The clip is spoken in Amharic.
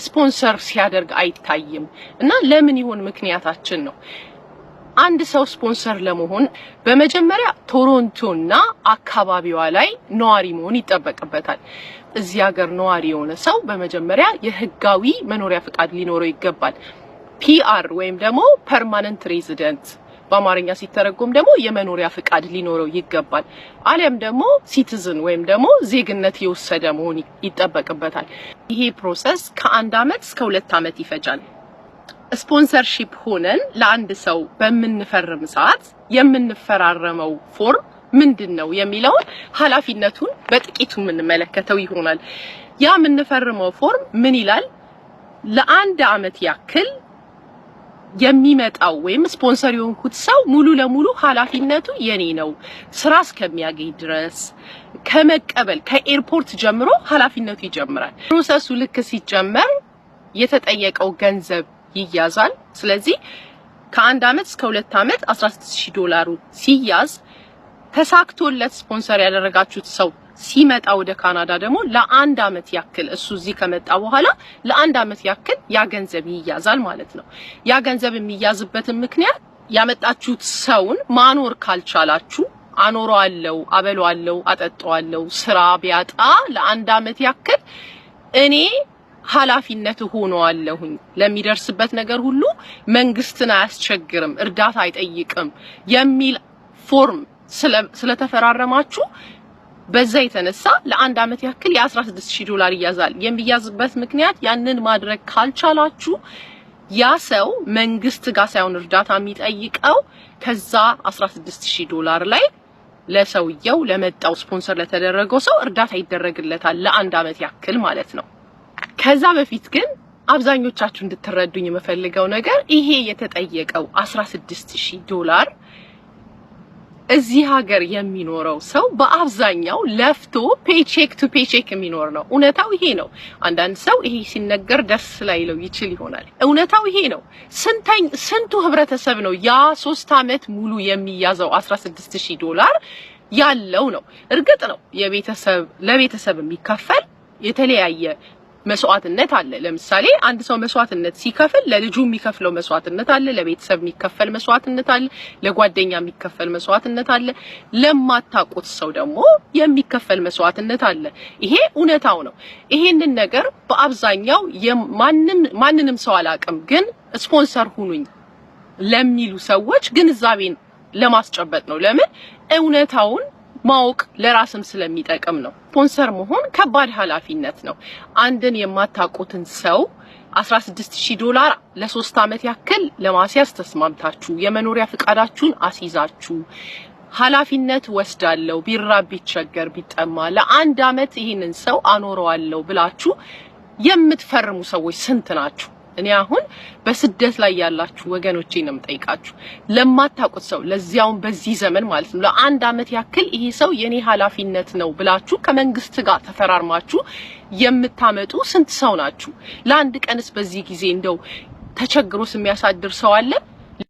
ስፖንሰር ሲያደርግ አይታይም እና ለምን ይሆን ምክንያታችን ነው? አንድ ሰው ስፖንሰር ለመሆን በመጀመሪያ ቶሮንቶና አካባቢዋ ላይ ነዋሪ መሆን ይጠበቅበታል። እዚህ ሀገር ነዋሪ የሆነ ሰው በመጀመሪያ የህጋዊ መኖሪያ ፍቃድ ሊኖረው ይገባል። ፒአር ወይም ደግሞ ፐርማነንት ሬዚደንት በአማርኛ ሲተረጎም ደግሞ የመኖሪያ ፍቃድ ሊኖረው ይገባል። አሊያም ደግሞ ሲቲዝን ወይም ደግሞ ዜግነት የወሰደ መሆን ይጠበቅበታል። ይሄ ፕሮሰስ ከ1 አመት እስከ 2 አመት ይፈጃል። ስፖንሰርሺፕ ሆነን ለአንድ ሰው በምንፈርም ሰዓት የምንፈራረመው ፎርም ምንድነው የሚለውን ኃላፊነቱን በጥቂቱ የምንመለከተው ይሆናል። ያ የምንፈርመው ፎርም ምን ይላል? ለ1 አመት ያክል የሚመጣው ወይም ስፖንሰር የሆንኩት ሰው ሙሉ ለሙሉ ኃላፊነቱ የኔ ነው። ስራ እስከሚያገኝ ድረስ ከመቀበል ከኤርፖርት ጀምሮ ኃላፊነቱ ይጀምራል። ፕሮሰሱ ልክ ሲጀመር የተጠየቀው ገንዘብ ይያዛል። ስለዚህ ከ1 አመት እስከ 2 አመት $16000 ሲያዝ ተሳክቶለት ስፖንሰር ያደረጋችሁት ሰው ሲመጣ ወደ ካናዳ ደግሞ ለ1 አመት ያክል እሱ እዚህ ከመጣ በኋላ ለ1 አመት ያክል ያ ገንዘብ ይያዛል ማለት ነው። ያ ገንዘብ የሚያዝበትን ምክንያት ያመጣችሁት ሰውን ማኖር ካልቻላችሁ አኖረዋለሁ፣ አበለዋለሁ፣ አጠጣዋለሁ ስራ ቢያጣ ለ1 አመት ያክል እኔ ኃላፊነት ሆነዋለሁኝ ለሚደርስበት ነገር ሁሉ መንግስትን አያስቸግርም፣ እርዳታ አይጠይቅም የሚል ፎርም ስለተፈራረማችሁ በዛ የተነሳ ለ1 አመት ያክል $16000 ይያዛል። የሚያዝበት ምክንያት ያንን ማድረግ ካልቻላችሁ ያ ሰው መንግስት ጋር ሳይሆን እርዳታ የሚጠይቀው ከዛ $16000 ላይ ለሰውየው ለመጣው ስፖንሰር ለተደረገው ሰው እርዳታ ይደረግለታል ለ1 አመት ያክል ማለት ነው። ከዛ በፊት ግን አብዛኞቻችሁ እንድትረዱኝ የምፈልገው ነገር ይሄ የተጠየቀው $16000 እዚህ ሀገር የሚኖረው ሰው በአብዛኛው ለፍቶ ፔቼክ ቱ ፔቼክ የሚኖር ነው። እውነታው ይሄ ነው። አንዳንድ ሰው ይሄ ሲነገር ደስ ላይለው ይችል ይሆናል። እውነታው ይሄ ነው። ስንቱ ህብረተሰብ ነው ያ 3 አመት ሙሉ የሚያዘው $16000 ያለው ነው። እርግጥ ነው ለቤተሰብ የሚከፈል የተለያየ መስዋዕትነት አለ። ለምሳሌ አንድ ሰው መስዋዕትነት ሲከፍል ለልጁ የሚከፍለው መስዋዕትነት አለ፣ ለቤተሰብ የሚከፈል መስዋዕትነት አለ፣ ለጓደኛ የሚከፈል መስዋዕትነት አለ፣ ለማታውቁት ሰው ደግሞ የሚከፈል መስዋዕትነት አለ። ይሄ እውነታው ነው። ይሄንን ነገር በአብዛኛው ማንንም ሰው አላቅም፣ ግን ስፖንሰር ሁኑኝ ለሚሉ ሰዎች ግንዛቤን ለማስጨበጥ ነው። ለምን እውነታውን ማወቅ ለራስም ስለሚጠቅም ነው። ስፖንሰር መሆን ከባድ ኃላፊነት ነው። አንድን የማታውቁትን ሰው $16000 ለ3 አመት ያክል ለማስያዝ ተስማምታችሁ የመኖሪያ ፍቃዳችሁን አስይዛችሁ ኃላፊነት ወስዳለሁ ቢራብ ቢቸገር ቢጠማ ለ1 አመት ይሄንን ሰው አኖረዋለሁ ብላችሁ የምትፈርሙ ሰዎች ስንት ናችሁ? እኔ አሁን በስደት ላይ ያላችሁ ወገኖቼ ነው የምጠይቃችሁ። ለማታውቁት ሰው ለዚያውን በዚህ ዘመን ማለት ነው ለ1 አመት ያክል ይሄ ሰው የኔ ኃላፊነት ነው ብላችሁ ከመንግስት ጋር ተፈራርማችሁ የምታመጡ ስንት ሰው ናችሁ? ለአንድ ቀንስ በዚህ ጊዜ እንደው ተቸግሮስ የሚያሳድር ሰው አለ?